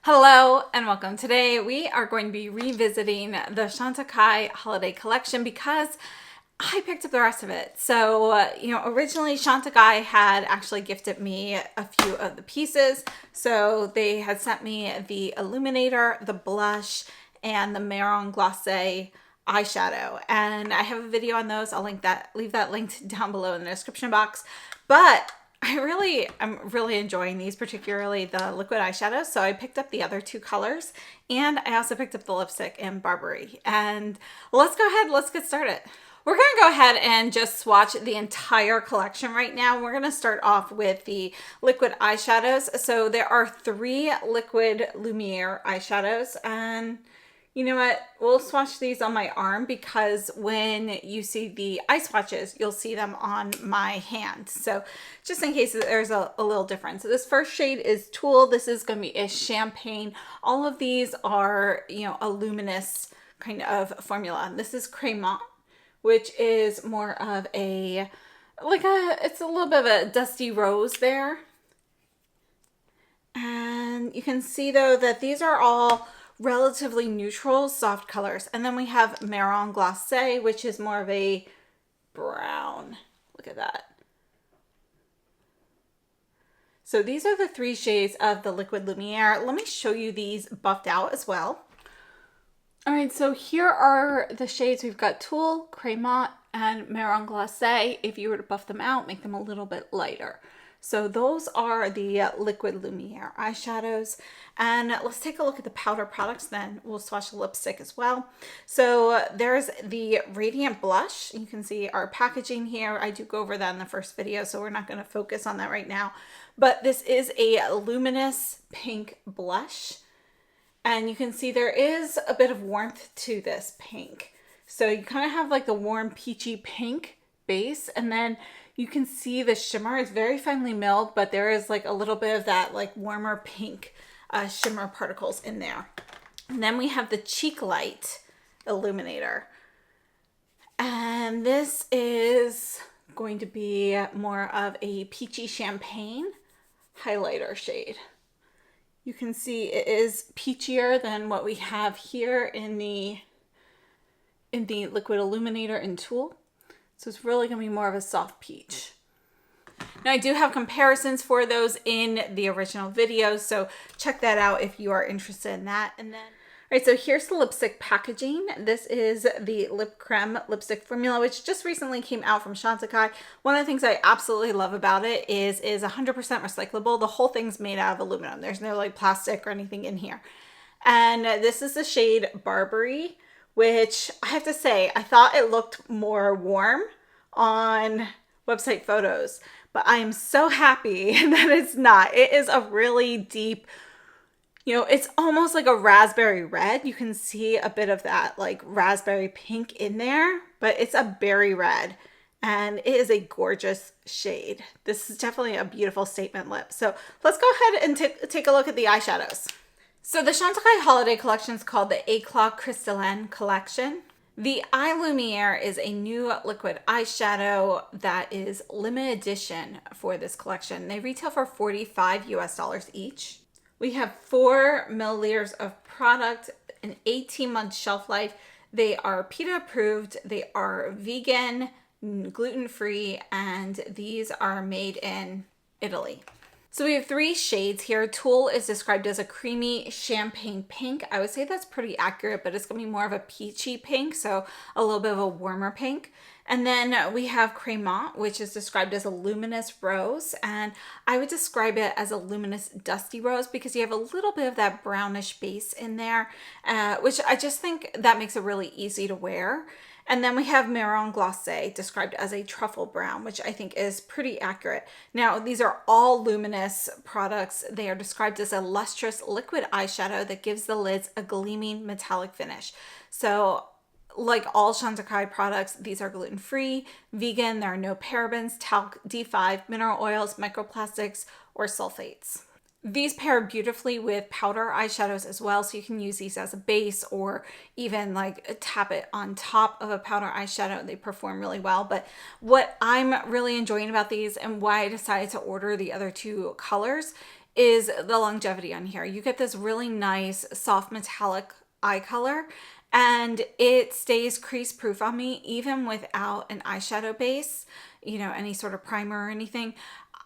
Hello and welcome. Today we are going to be revisiting the CHANTECAILLE holiday collection because I picked up the rest of it. So, originally CHANTECAILLE had actually gifted me a few of the pieces. So they had sent me the illuminator, the blush, and the Marron Glacé eyeshadow. And I have a video on those. I'll leave that linked down below in the description box. But I'm really enjoying these, particularly the liquid eyeshadows. So I picked up the other two colors, and I also picked up the lipstick in Barbary. And let's go ahead, let's get started. We're going to go ahead and just swatch the entire collection right now. We're going to start off with the liquid eyeshadows. So there are 3 liquid Lumiere eyeshadows, and you know what? We'll swatch these on my arm because when you see the eye swatches, you'll see them on my hand. So just in case there's a little difference. So this first shade is Tulle. This is going to be a champagne. All of these are, a luminous kind of formula. This is Cremant, which is more of it's a little bit of a dusty rose there. And you can see though that these are all relatively neutral, soft colors. And then we have Marron Glacé, which is more of a brown. Look at that. So these are the 3 shades of the liquid Lumiere. Let me show you these buffed out as well. All right, so here are the shades. We've got Tulle, Cremant, and Marron Glacé. If you were to buff them out, make them a little bit lighter. So those are the liquid Lumiere eyeshadows. And let's take a look at the powder products, then we'll swatch the lipstick as well. So there's the Radiant Blush. You can see our packaging here. I do go over that in the first video, so we're not going to focus on that right now. But this is a luminous pink blush. And you can see there is a bit of warmth to this pink. So you kind of have like the warm peachy pink base, and then you can see the shimmer is very finely milled, but there is like a little bit of that like warmer pink shimmer particles in there. And then we have the Cheek Light Illuminator. And this is going to be more of a peachy champagne highlighter shade. You can see it is peachier than what we have here in the liquid illuminator in Tulle. So it's really going to be more of a soft peach. Now I do have comparisons for those in the original video, so check that out if you are interested in that. And then, all right, so here's the lipstick packaging. This is the Lip Creme lipstick formula, which just recently came out from CHANTECAILLE. One of the things I absolutely love about it is 100% recyclable. The whole thing's made out of aluminum. There's no like plastic or anything in here. And this is the shade Barbary, which I have to say, I thought it looked more warm on website photos, but I am so happy that it's not. It is a really deep, it's almost like a raspberry red. You can see a bit of that like raspberry pink in there, but it's a berry red, and it is a gorgeous shade. This is definitely a beautiful statement lip. So let's go ahead and take a look at the eyeshadows. So the CHANTECAILLE holiday collection is called the Eclat Cristalline collection. The Eye Lumiere is a new liquid eyeshadow that is limited edition for this collection. They retail for $45 US each. We have 4 milliliters of product, an 18-month shelf life. They are PETA approved, they are vegan, gluten-free, and these are made in Italy. So we have 3 shades here. Tulle is described as a creamy champagne pink. I would say that's pretty accurate, but it's going to be more of a peachy pink, so a little bit of a warmer pink. And then we have Cremant, which is described as a luminous rose, and I would describe it as a luminous dusty rose because you have a little bit of that brownish base in there, which I just think that makes it really easy to wear. And then we have Marron Glacé, described as a truffle brown, which I think is pretty accurate. Now, these are all luminous products. They are described as a lustrous liquid eyeshadow that gives the lids a gleaming metallic finish. So, like all CHANTECAILLE products, these are gluten-free, vegan, there are no parabens, talc, D5, mineral oils, microplastics, or sulfates. These pair beautifully with powder eyeshadows as well, so you can use these as a base or even like tap it on top of a powder eyeshadow. They perform really well. But what I'm really enjoying about these and why I decided to order the other 2 colors is the longevity on here. You get this really nice soft metallic eye color, and it stays crease proof on me even without an eyeshadow base, you know, any sort of primer or anything.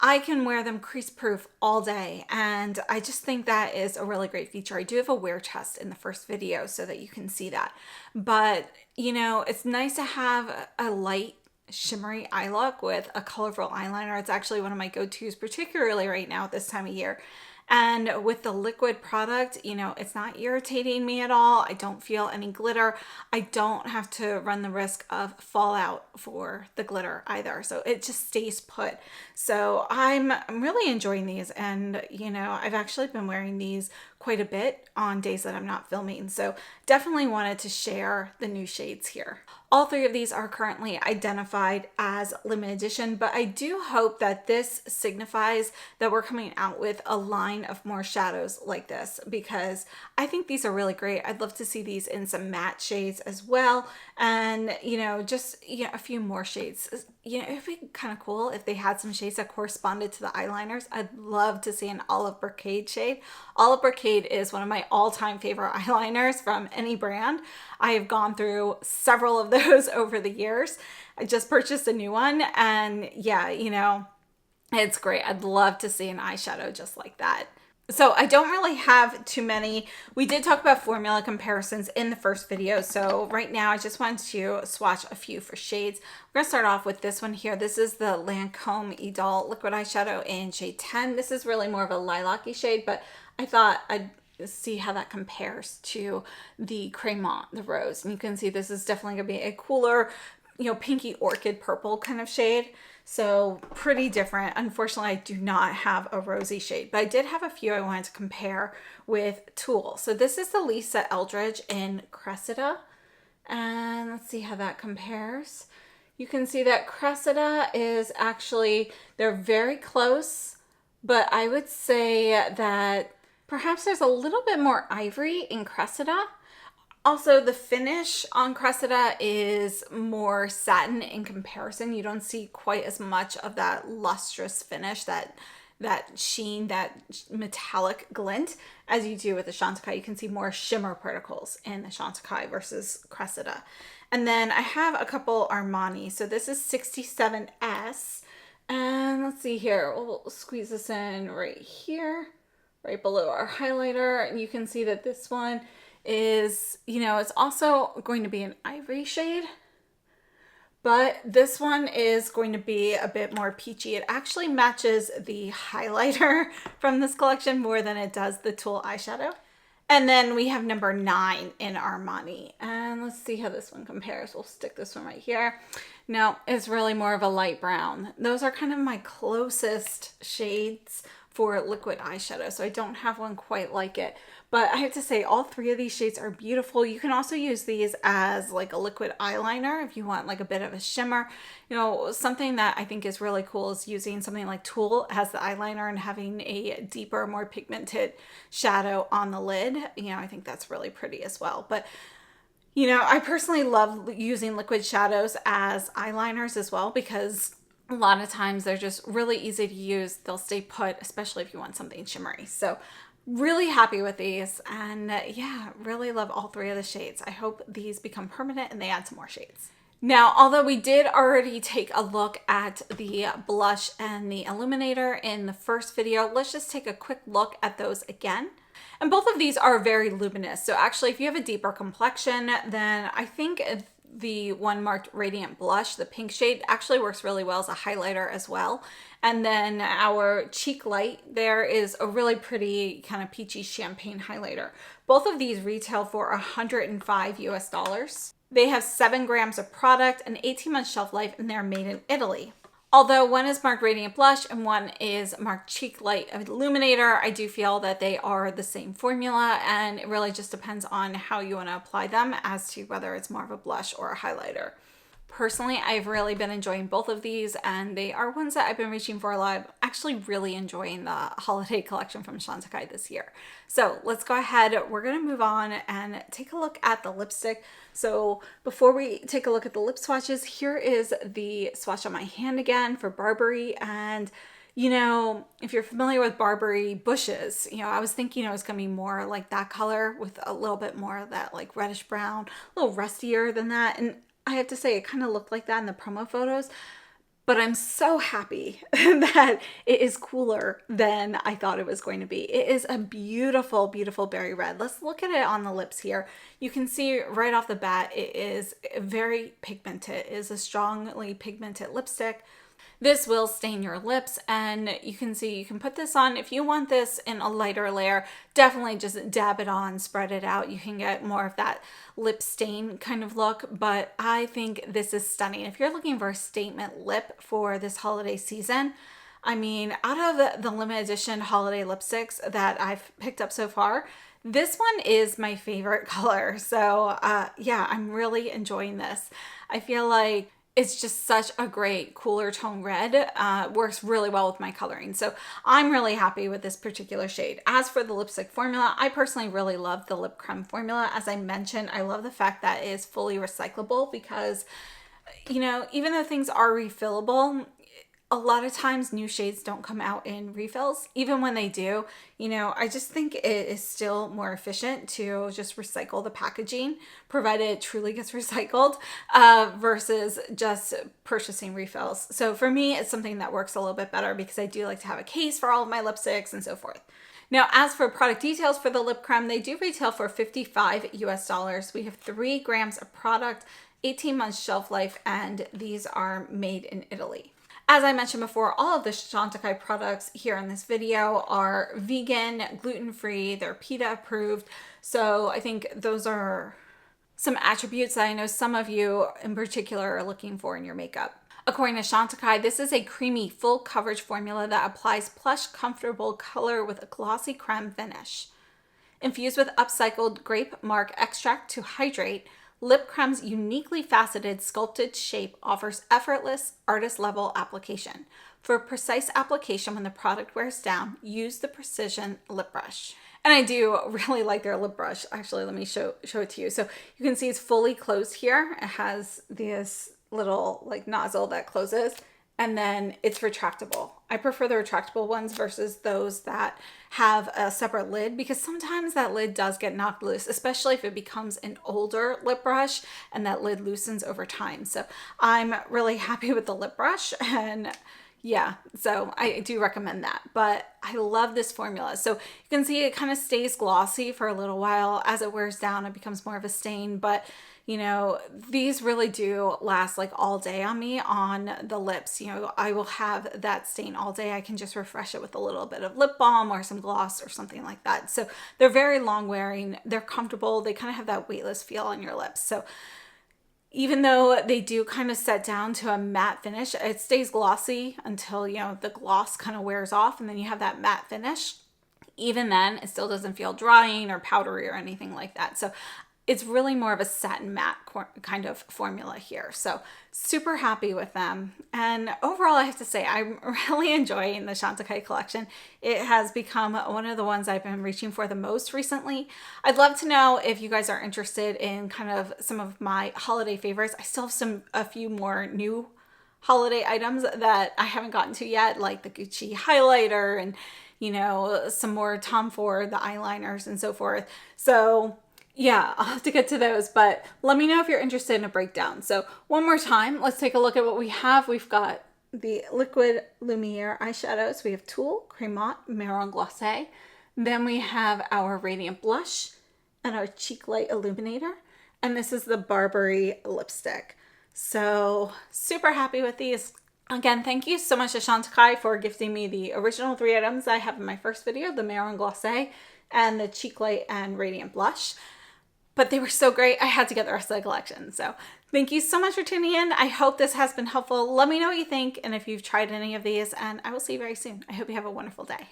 I can wear them crease proof all day, and I just think that is a really great feature. I do have a wear test in the first video so that you can see that, but you know, it's nice to have a light shimmery eye look with a colorful eyeliner. It's actually one of my go-tos, particularly right now at this time of year. And with the liquid product, you know, it's not irritating me at all. I don't feel any glitter. I don't have to run the risk of fallout for the glitter either. So it just stays put. So I'm really enjoying these. And, you know, I've actually been wearing these quite a bit on days that I'm not filming. So definitely wanted to share the new shades here. All three of these are currently identified as limited edition, but I do hope that this signifies that we're coming out with a line of more shadows like this, because I think these are really great. I'd love to see these in some matte shades as well. And, you know, just a few more shades. You know, it'd be kind of cool if they had some shades that corresponded to the eyeliners. I'd love to see an Olive Brocade shade. Olive Brocade is one of my all-time favorite eyeliners from any brand. I have gone through several of those over the years. I just purchased a new one, and yeah, you know, it's great. I'd love to see an eyeshadow just like that. So I don't really have too many. We did talk about formula comparisons in the first video. So right now I just wanted to swatch a few for shades. We're going to start off with this one here. This is the Lancome Idole Liquid Eyeshadow in shade 10. This is really more of a lilac-y shade, but I thought I'd see how that compares to the Cremant, the rose. And you can see this is definitely going to be a cooler, you know, pinky orchid purple kind of shade. So pretty different. Unfortunately, I do not have a rosy shade, but I did have a few I wanted to compare with Tulle. So this is the Lisa Eldridge in Cressida. And let's see how that compares. You can see that Cressida is actually, they're very close, but I would say that perhaps there's a little bit more ivory in Cressida. Also, the finish on Cressida is more satin in comparison. You don't see quite as much of that lustrous finish, that sheen, that metallic glint as you do with the Chantecaille. You can see more shimmer particles in the Chantecaille versus Cressida. And then I have a couple Armani. So this is 67S. And let's see here. We'll squeeze this in right here, right below our highlighter. And you can see that this one is, you know, it's also going to be an ivory shade, but this one is going to be a bit more peachy. It actually matches the highlighter from this collection more than it does the Tulle eyeshadow. And then we have number 9 in Armani. And let's see how this one compares. We'll stick this one right here. No, it's really more of a light brown. Those are kind of my closest shades for liquid eyeshadow, so I don't have one quite like it. But I have to say, all three of these shades are beautiful. You can also use these as like a liquid eyeliner if you want like a bit of a shimmer. You know, something that I think is really cool is using something like Tulle as the eyeliner and having a deeper, more pigmented shadow on the lid. You know, I think that's really pretty as well. But you know, I personally love using liquid shadows as eyeliners as well, because a lot of times they're just really easy to use. They'll stay put, especially if you want something shimmery. So really happy with these, and yeah, really love all three of the shades. I hope these become permanent and they add some more shades. Now, although we did already take a look at the blush and the illuminator in the first video, let's just take a quick look at those again. And both of these are very luminous. So actually, if you have a deeper complexion, then I think the one marked Radiant Blush, the pink shade, actually works really well as a highlighter as well. And then our Cheek Light there is a really pretty kind of peachy champagne highlighter. Both of these retail for $105 US. They have 7 grams of product, an 18-month shelf life, and they're made in Italy. Although one is marked Radiant Blush and one is marked Cheek Light Illuminator, I do feel that they are the same formula, and it really just depends on how you want to apply them as to whether it's more of a blush or a highlighter. Personally, I've really been enjoying both of these, and they are ones that I've been reaching for a lot. I'm actually really enjoying the holiday collection from Chantecaille this year. So let's go ahead. We're going to move on and take a look at the lipstick. So before we take a look at the lip swatches, here is the swatch on my hand again for Burberry. And You know, if you're familiar with Barbary bushes, you know, I was thinking it was going to be more like that color with a little bit more of that like reddish brown, a little rustier than that. And I have to say, it kind of looked like that in the promo photos. But I'm so happy that it is cooler than I thought it was going to be. It is a beautiful, beautiful berry red. Let's look at it on the lips here. You can see right off the bat, it is very pigmented. It is a strongly pigmented lipstick. This will stain your lips, and you can see you can put this on. If you want this in a lighter layer, definitely just dab it on, spread it out. You can get more of that lip stain kind of look, but I think this is stunning. If you're looking for a statement lip for this holiday season, I mean, out of the limited edition holiday lipsticks that I've picked up so far, this one is my favorite color. So yeah, I'm really enjoying this. I feel like it's just such a great cooler tone red. Works really well with my coloring. So I'm really happy with this particular shade. As for the lipstick formula, I personally really love the lip creme formula. As I mentioned, I love the fact that it is fully recyclable because, you know, even though things are refillable, a lot of times new shades don't come out in refills. Even when they do, you know, I just think it is still more efficient to just recycle the packaging, provided it truly gets recycled, versus just purchasing refills. So for me, it's something that works a little bit better because I do like to have a case for all of my lipsticks and so forth. Now, as for product details for the lip creme, they do retail for $55 US. We have 3 grams of product, 18 months shelf life, and these are made in Italy. As I mentioned before, all of the CHANTECAILLE products here in this video are vegan, gluten-free, they're PETA approved. So I think those are some attributes that I know some of you in particular are looking for in your makeup. According to CHANTECAILLE, this is a creamy, full coverage formula that applies plush, comfortable color with a glossy creme finish. Infused with upcycled grape mark extract to hydrate, Lip Creme's uniquely faceted sculpted shape offers effortless artist-level application. For precise application when the product wears down, use the Precision Lip Brush. And I do really like their lip brush. Actually, let me show it to you. So you can see it's fully closed here. It has this little like nozzle that closes, and then it's retractable. I prefer the retractable ones versus those that have a separate lid, because sometimes that lid does get knocked loose, especially if it becomes an older lip brush and that lid loosens over time. So I'm really happy with the lip brush, and yeah, so I do recommend that. But I love this formula. So you can see it kind of stays glossy for a little while. As it wears down, it becomes more of a stain, but you know, these really do last like all day on me on the lips. You know, I will have that stain all day. I can just refresh it with a little bit of lip balm or some gloss or something like that. So they're very long wearing, they're comfortable, they kind of have that weightless feel on your lips. So even though they do kind of set down to a matte finish, it stays glossy until, you know, the gloss kind of wears off, and then you have that matte finish. Even then, it still doesn't feel drying or powdery or anything like that. So it's really more of a satin matte kind of formula here. So super happy with them. And overall, I have to say, I'm really enjoying the CHANTECAILLE collection. It has become one of the ones I've been reaching for the most recently. I'd love to know if you guys are interested in kind of some of my holiday favorites. I still have a few more new holiday items that I haven't gotten to yet, like the Gucci highlighter and, you know, some more Tom Ford, the eyeliners and so forth. So yeah, I'll have to get to those, but let me know if you're interested in a breakdown. So one more time, let's take a look at what we have. We've got the Liquid Lumiere eyeshadows. We have Tulle, Cremant, Marron Glacé. Then we have our Radiant Blush and our Cheek Light Illuminator. And this is the Barbary lipstick. So super happy with these. Again, thank you so much to CHANTECAILLE for gifting me the original 3 items I have in my first video, the Marron Glacé and the Cheek Light and Radiant Blush. But they were so great, I had to get the rest of the collection. So thank you so much for tuning in. I hope this has been helpful. Let me know what you think and if you've tried any of these, and I will see you very soon. I hope you have a wonderful day.